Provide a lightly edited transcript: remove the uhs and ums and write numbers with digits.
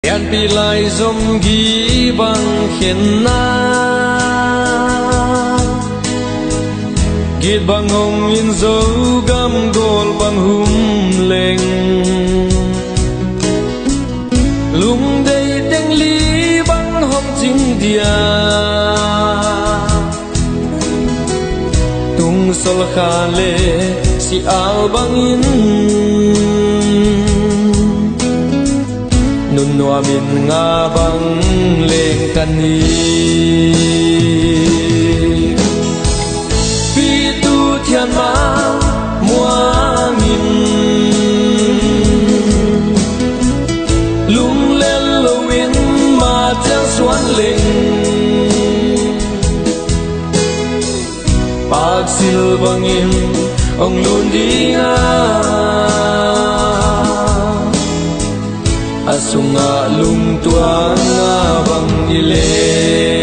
Yan pilay zomgi bang khenna git bang hong in zo gam gol bang hum leng lung day deng li bang hom jing dia tung sol khale si al bang in nun noa min nga bang leng kan hi pi tu thian ma mua min lung lên lo win ma chang suan leng pak sil bang in ong lun di nga asunga lung tua nga bang ile